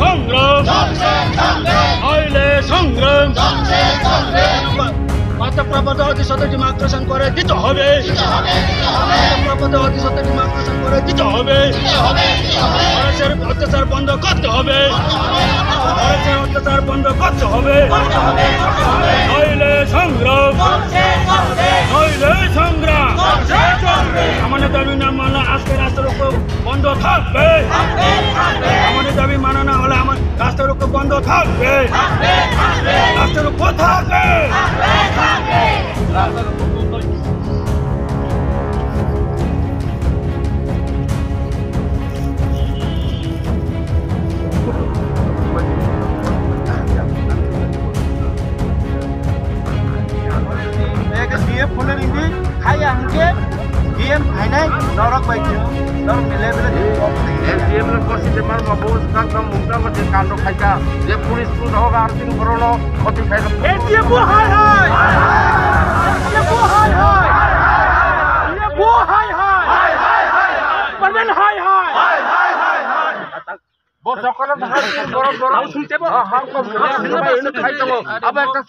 সংগ্রাম নইলে সংগ্রাম মাত্রাপ্রাপ্ত অধিসত্ত্ব ডিমার্কেশন করে দিতে হবে মাত্রাপ্রাপ্ত অধিসত্ত্ব ডিমার্কেশন করে দিতে হবে ভারতের অত্যাচার বন্ধ করতে হবে ভারতের অত্যাচার বন্ধ করতে হবে নইলে সংগ্রাম নইলে সংগ্রাম আমাদের দাবি না মানা আজকে রাস্তার উপর বন্ধ থাকবে আমাদের দাবি মানা না হলে আমার রাস্তার উপর বন্ধ থাকবে রাস্তার উপর থাকবে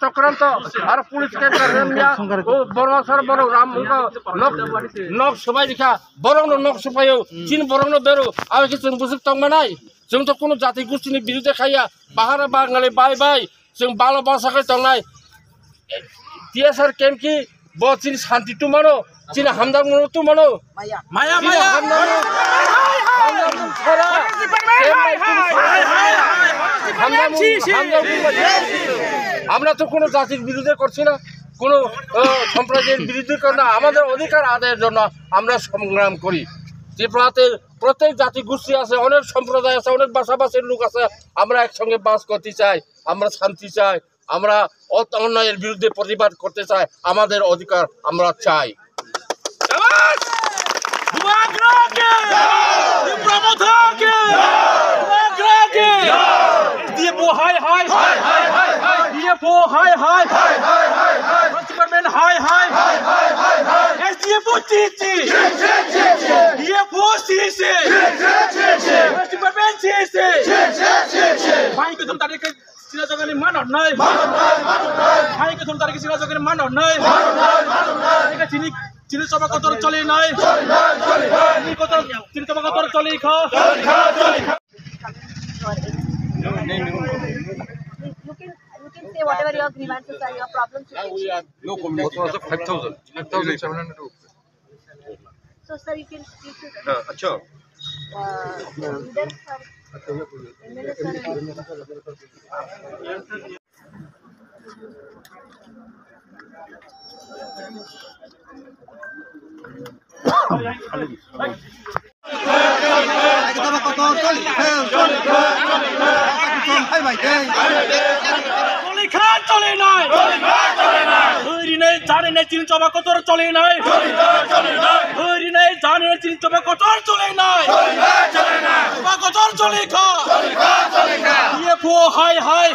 চক্রান্ত আর পুলিশকে বড় বড় রাম নখ সবাই দেখা বড় নখ সবাই চীন বড় বেরো আর কিছু বুঝে তংবা নাই जों तो कोनो जाति गोष्ठीनि बिरुद्धे खाया बाहारा बांगाली बाय बाय जों बालो बासाखै तंनाय टीएसआर कैम्प की बो चीन शांति तु मानो चीन हामदां मनो तु मानो माया माया हामदां আমরা তো কোনো জাতির বিরুদ্ধে করছি না কোনো সম্প্রদায়ের বিরুদ্ধে করি না আমাদের অধিকার আদায়ের জন্য আমরা সংগ্রাম করি যে প্রত্যেক জাতি গোষ্ঠী আছে অনেক সম্প্রদায় আছে অনেক ভাষাভাষীর লোক আছে আমরা একসঙ্গে বাস করতে চাই আমরা শান্তি চাই আমরা অন্যায়ের বিরুদ্ধে প্রতিবাদ করতে চাই আমাদের অধিকার আমরা চাই চিনি চবা কতর চলি নাই চিনি চবা কতর চলি খা You can say whatever your grievances are, your problems. No comment. What was the 5,700 rupees? So, sir, you can speak to them. अच्छा. Leader, sir. MLA, চিনি চবা কতর চলে নাই চিনি চবা কতর চলে নাই কতর চলে খা ডিএফও হাই হাই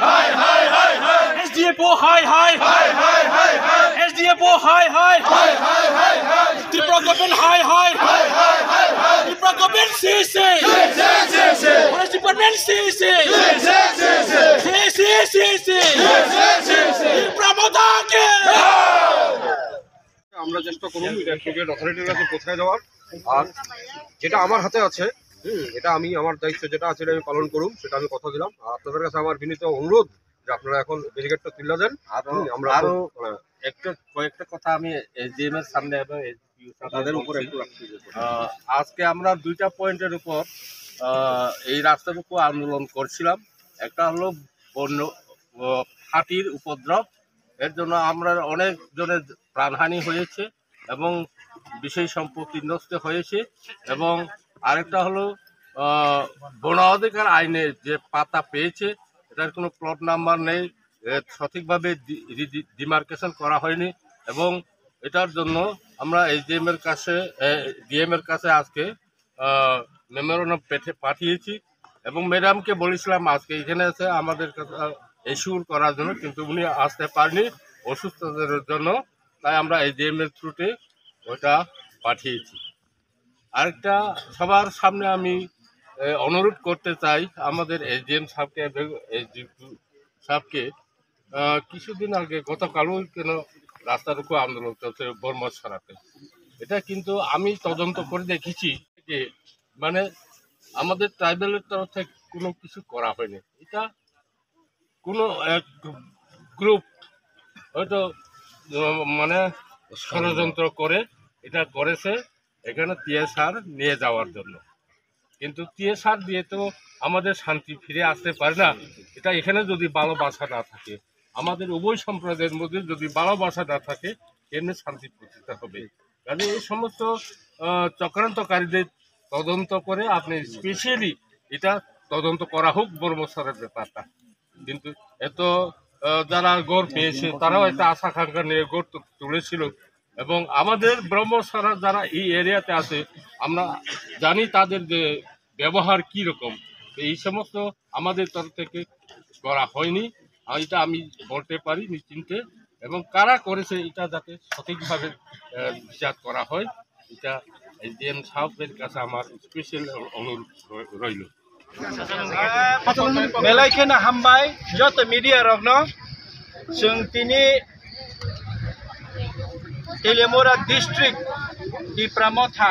এসডিএফও হাই হাই এসডিএফও হাই হাই ত্রিপুরা গভর্নমেন্ট হাই হাই Tripura government CC forest department CC Tripura মোদাকে আমরা চেষ্টা করব ইলেকট্রিক অথরিটির কাছে পৌঁছায় দেওয়ার আর যেটা আমার হাতে আছে এটা আমি আমার দায়িত্ব যেটা আছে এটা আমি পালন করব সেটা আমি কথা দিলাম আর আপনাদের কাছে আমার বিনীত অনুরোধ যে আপনারা এখন ব্যারিকেডটা তুলে দেন আমরা আরো কয়েকটা কথা আমি এসডিএম এর সামনে এবং তাদের উপরে আজকে আমরা দুইটা পয়েন্টের উপর এই রাস্তার উপর আন্দোলন করছিলাম একটা হলো বন্য হাতির উপদ্রব এর জন্য আমরা অনেক জনের প্রাণহানি হয়েছে এবং বিশেষ সম্পত্তি নষ্ট হয়েছে এবং আরেকটা হলো বন অধিকার আইনে যে পাতা পেয়েছে এটার কোনো প্লট নাম্বার নেই সঠিকভাবে ডিমার্কেশন করা হয়নি এবং এটার জন্য আমরা এসডিএম এর কাছে ডিএম এর কাছে আজকে মেমোরেন্ডাম পাঠিয়েছি এবং ম্যাডামকে বলেছিলাম আজকে এখানে এসে আমাদের কাছে ইস্যুর করার জন্য কিন্তু উনি আসতে পারেনি অসুস্থতার জন্য তাই আমরা এসডিএম এর থ্রুতে ওটা পাঠিয়েছি আরেকটা সবার সামনে আমি অনুরোধ করতে চাই আমাদের এসডিএম সাহেবকে এবং এসডিপি সাহেবকে। কিছুদিন আগে গতকালও কেন রাস্তার উপর আন্দোলন চলছে বর্মসরাতে, এটা কিন্তু আমি তদন্ত করে দেখেছি যে মানে আমাদের ট্রাইবেলের তরফ থেকে কোনো কিছু করা হয়নি। এটা কোনো এক গ্রুপ হয়তো মানে ষড়যন্ত্র করে এটা করেছে এখানে টিএসআর নিয়ে যাওয়ার জন্য, কিন্তু টিএসআর দিয়ে তো আমাদের শান্তি ফিরে আসতে পারে না। এটা এখানে যদি ভালোবাসা না থাকে, আমাদের উভয় সম্প্রদায়ের মধ্যে যদি ভালোবাসা না থাকে, এমনি শান্তি প্রতিষ্ঠা হবে। কাজে এই সমস্ত চক্রান্তকারীদের তদন্ত করে আপনি স্পেশালি এটা তদন্ত করা হোক বর্মসরের ব্যাপারটা। কিন্তু এত যারা গড় পেয়েছে তারাও একটা আশা আকাঙ্ক্ষা নিয়ে গড় তুলেছিল, এবং আমাদের ব্রহ্মসরা যারা এই এরিয়াতে আছে আমরা জানি তাদের যে ব্যবহার কী রকম। এই সমস্ত আমাদের তরফ থেকে করা হয়নি, এটা আমি বলতে পারি নিশ্চিন্তে। এবং কারা করেছে এটা যাতে সঠিকভাবে বিচার করা হয়, এটা এসডিএম সাহেবের কাছে আমার স্পেশাল অনুরোধ রইল। बेलायखेन हामबाय जत मीडिया रगनो जों दिनै तेलियामुरा डिस्ट्रिक्ट दिप्रामथा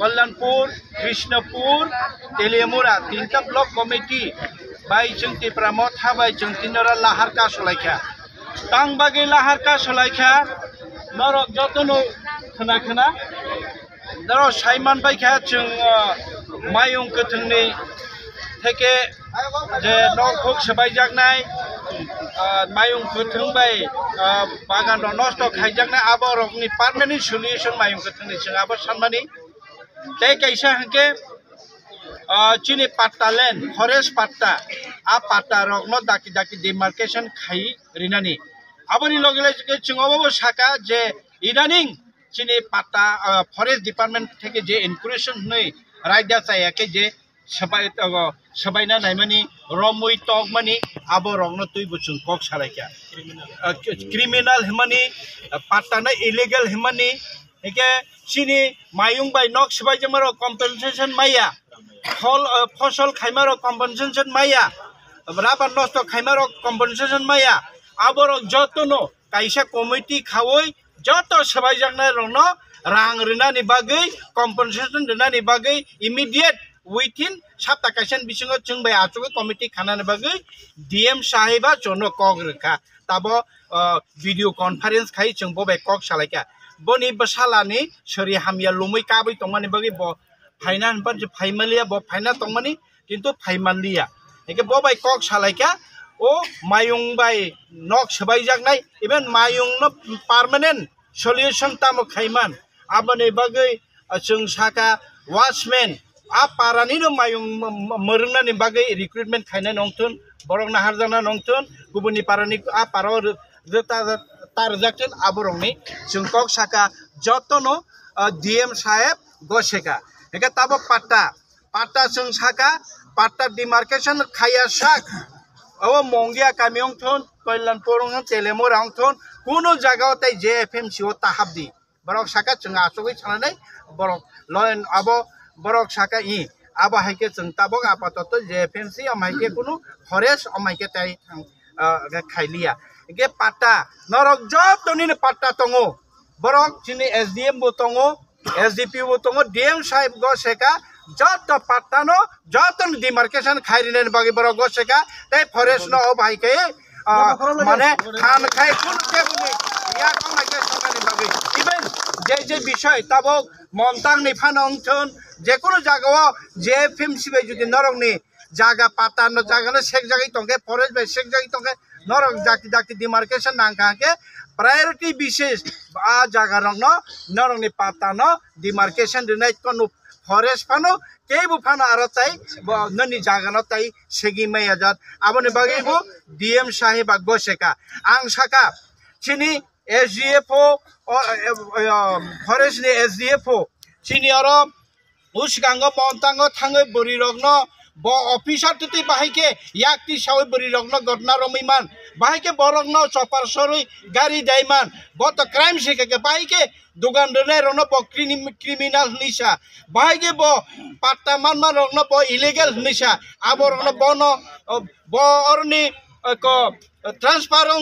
कल्याणपुर कृष्णपुर तेलियामुरा तीनटा ब्लक कमिटी बाय जों दिप्रामथा बाय जों तिनरा लाहार का सलायखा तां बागै लाहार का सलायखा नरक जतनो खोना खोना नरक साइमान बायखा जों मायं गोथोंनि থেকে যে নখক সবাইজাকনাই মায়ং गोथों बाय बागान नष्ट खाइजाकनाय आबरकनि पार्मानेन्ट सल्युशन मायं गोथोंनि जों आबाद सानमानि ते कैसा हंके चिनि पाट्टा लैंड फरेस्ट पाट्टा आ पाट्टा रकनो दाकी दाकी डिमार्केशन खाई रिनानि आबनि लगे लगे जोंआबो साका जे इदानिं चिनि पाट्टा फरेस्ट डिपार्टमेंट থেকে যে ইনকুরেশন नै रायदा जायाखै जे सबाइना नायमानि रमुई तकमानि आबो रंगनो तुई बुचुं कक सालायखा क्रिमिनल हिमानि पाट्टाना इलिगल हिमानि एके सिनि मायुं बाय नक सबाइ जमारो कम्पेनसेशन माया फसल खाइमारो कम्पेनसेशन माया राबार नष्ट खाइमारो कम्पेनसेशन माया आबो रक जतनो काइसा कमिटि खावै जत सबाइ जागना रंगनो रां रिनानि बागै कम्पेनसेशन रिनानि बागै immediate within sabta kaisen bisingo जों बाय आचुगै कमिटि खानानि बागै डीएम साहेबा जनो कक रखा ताबो भिडियो कन्फारेन्स खाइ जों बबाय कक सालायका बनि बसालानि सरि हामिया लुमै काबै तंमानि बागै ब फाइना हनपान जे फाइमालिया ब फाइना तंमानि किन्तु फाइमानलिया एके बबाय कक सालायका ओ मायुं बाय नक सबाय जागनाय इभेन मायुं न पार्मानेन्ट सल्युशन तामो खाइमान आबनि बागै जों साका वाचमेन आ पारानि मायुं मरंनानि बागै रिक्रुटमेन्ट खायनाय नंथुन बरं नाहारजाना नंथुन गुबुननि पारानि आ पाराव तारजाकथुन आबरंनि जों कक साका जतनो डीएम साहेब गसेका एके ताबो पाट्टा जों साका पाट्टा डिमार्केशन खाया साक ओ मंगिया कामियंथुन कल्याणपुर तेलियामुरांथुन कुनु जागाव ताइ जेएफएमसी ओ ताहाबदि बरक साका जों आचुगै सानानै बरक लयन आबो बरक साका इ आबा हाइके जों ताबक आपातत जेएफएमसी अमाइके कुनु फरेस्ट अमाइके ताइ खाइलिया एके पाट्टा नरक जतनि पाट्टा तंगो बरक चिनि एसडीएम बो तंगो एसडीपी बो तंगो डीएम साहेब गसेका जत पाट्टा न जतन डिमार्केशन खाइरिने बागै बरक गसेका ताइ फरेस्ट न अबाइके माने खान खाइ कुन केबुनि या कमाइके संगानि बागै इभेन जे বিষয় ताबक মন্তাংনি ফানংথুন যে কোনো জায়গাও जेएफएमसी बाय जुदि नरंनि जागा पाता न जागानो सेक जागै तंगे फरेस्ट बाय सेक जागै तंगे नरं दाकी दाकी डिमार्केशन नांगाके प्रायोरिटी विशेष आ जागा रंगनो नरंनि पाता न डिमार्केशन दिनाय कोन फरेस्ट फानो केबो फानो आरो ताइ ननि जागानो ताइ सेगि मायाजात आबनि बागैबो डीएम साहेब गसेका आं साका चिनि एसडीएफओ फरेस्ट नि एसडीएफओ सिनियर उसिगांगो मंतांगो थाङै बोरि रगनो ब अफिसार तुति बाहायके याक्ति सावै बोरि रगनो घटना रमिमान বাহিকে বরং ন চপার সরই গাড়ি দাইমান বত ক্রাইম শিখে বাহিকে দোকান দনে রন ব ক্রিমিনাল নিশা বাহিকে ব পাট্টা মানমান রন ব ইলিগেল নিশা আবর রন বন ব অরনি ক ট্রান্সফারং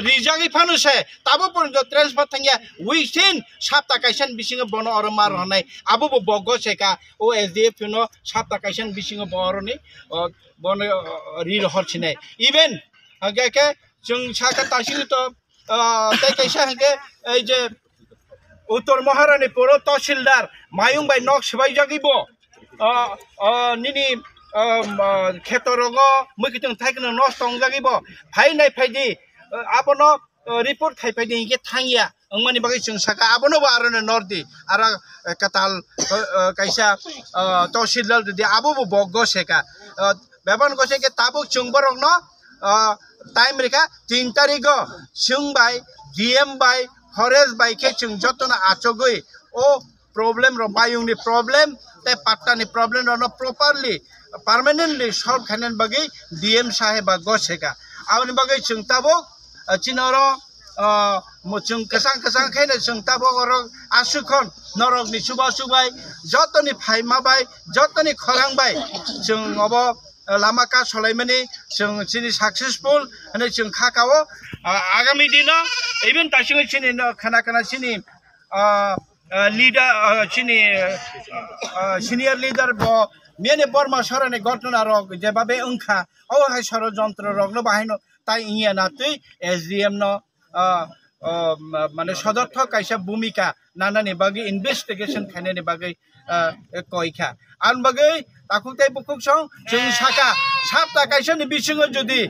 রিজাগি ফানুসে তাবো পর্যন্ত ট্রান্সফার থাঙ্গিয়া উইথিন সাপ্তাহ কাইসান বিসিङে বন অরমার হনাই আবো বগ সেকা ও এসডিএফ নো সাপ্তাহ কাইসান বিসিङे বরনি বন রি হরছিনাই ইভেন হাগে जों साका तासिनो तो ताई कैसा हंगे जे उत्तर महारानीपुर तहसिलदार मायुं बाय नक सबाय जागिबो निनि खेतरंग मैखितों थाइकनो नस्ट जागिबो फाइनाय फाइदि आबनो रिपोर्ट थाइफाइदि इके थांगिया अंगमानि बागै जों साका आबनो आरो नर्दि आरो कताल कैसा तहसिलदार दि आबो बग सेका बेबान गसे के ताबुक जोंबरंग न टाइम रेखा 3 तारिख सोंबाय डीएम बाय फरेस्ट बाय के जों जतन आचगै ओ प्रॉब्लम रो बायुंनि प्रॉब्लम ते पाट्टानि प्रॉब्लम रो प्रॉपर्ली परमानेंटली सॉल्व खानन बागै डीएम साहेब गसेका आबनि बागै जों ताबो चिनरो जों कसां खायनो जों ताबो आसुखन नरकनि सुबा सुबाय जतनि फाइमाबाय जतनि खरांबाय जों अब लामा का सलायमानि जों चिनि सक्सेसफुल होनो जों खाकावो आगामी दिनाव इभेन तासिङै चिनि खाना चिनि लिडार चिनि सिनियर लिडार ब मेने बर्मा सरने घटना रग जेबाबे अंखा औ हाय षড়যন্ত্র रगनो बाहायनो ताई इया नातै एसडीएम न माने सदर्थ कायसा भूमिका नानानि बागै इनभेस्टिगेशन खायनानि बागै कयखा आन बागै ताकुते बुकुसं जों साका साप्ता कायसानि बिसिङो जुदि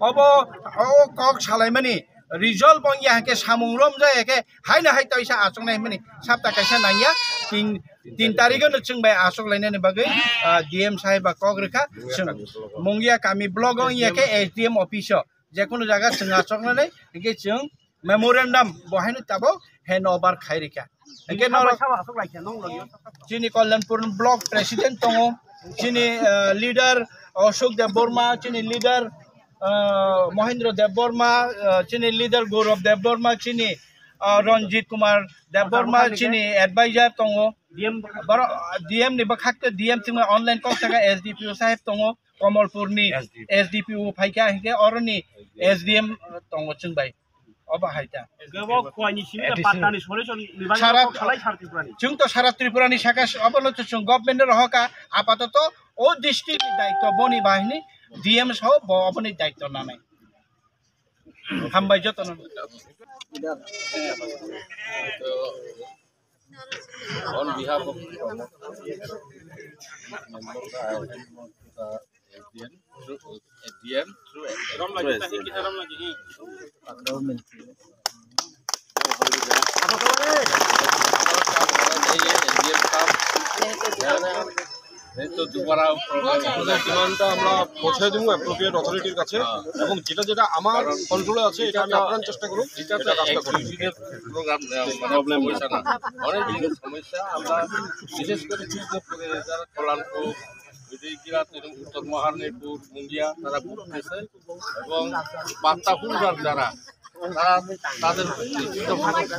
अब ओ कक सालायमानि रिजल्ट बंगिया के सामुंरम जाय के हायना हाय तैसा आचंनाय मानि साप्ता कायसा नाया 3 तारिखनो जों बाय आचंलायनानि बागै डीएम साहेब कग्रेखा जों मंगिया कामी ब्लॉग इया के एसडीएम ऑफिस जेकुनु जागा जों आचंनानै के जों मेमोरेंडम बहायनो ताबो हैंड ओवर खायरिका के चिनि कल्याणपुर ब्लॉक प्रेसिडेंट दङ चिनि लीडर अशोक देव बर्मा चिनि लीडर महेंद्र देव बर्मा चिनि लीडर गौरव देव बर्मा चिनि रंजित कुमार देव बर्मा चिनि एडवाइजर दङ डीएम नि बखाक्ते डीएम थिंग ऑनलाइन कक थाका एसडीपीओ साहेब दङ कमलपुरनि एसडीपीओ फाइका हिके अरनि एसडीएम दङ जों बाय अब हायता गबो खवानि सिनि पाट्टानि सलिउसन सारा जों तो सारा त्रिपुरानि साका अबलो तो जों गभर्नमेंट रहका आपातत ओ डिस्ट्रिक्ट दायित्व बनि बाहिनी डीएम सह अपनी दायित्व नानै हामबाय जतन on behalf of SDM through তো দুবারা ডিমান্ডটা আমরা পৌঁছে দেবো অ্যাপ্রোপ্রিয়েট অথরিটির কাছে এবং যেটা আমার কন্ট্রোলে আছে এটা আমি আপনার চেষ্টা করব এটা তো কাজটা করব প্রোগ্রাম প্রবলেম হইছে না অনেক দিনের সমস্যা আমরা বিশেষ করে কৃষ্ণপুরে যারা কল্যাণপুর বিজয়গিরা উত্তর মহারানীপুর মুঙ্গিয়া তারা ভুগতেছে এবং বার্তাপুরার যারা তারা তাদের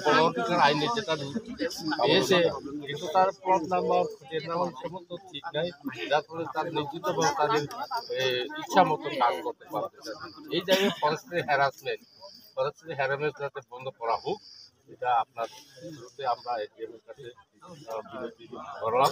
গণঅধিকার আইনে যেটা পেয়েছে কিন্তু তার প্লট নাম্বার খুঁজে নেওয়ার সমস্ত ঠিক নাই যার ফলে তার নিশ্চিতভাবে তাদের ইচ্ছা মতো কাজ করতে পারতেছে এই জায়গায় ফরেস্ট্রি হ্যারাসমেন্ট যাতে বন্ধ করা হোক এটা আপনার শুরুতে আমরা এর কাছে বিনতি করলাম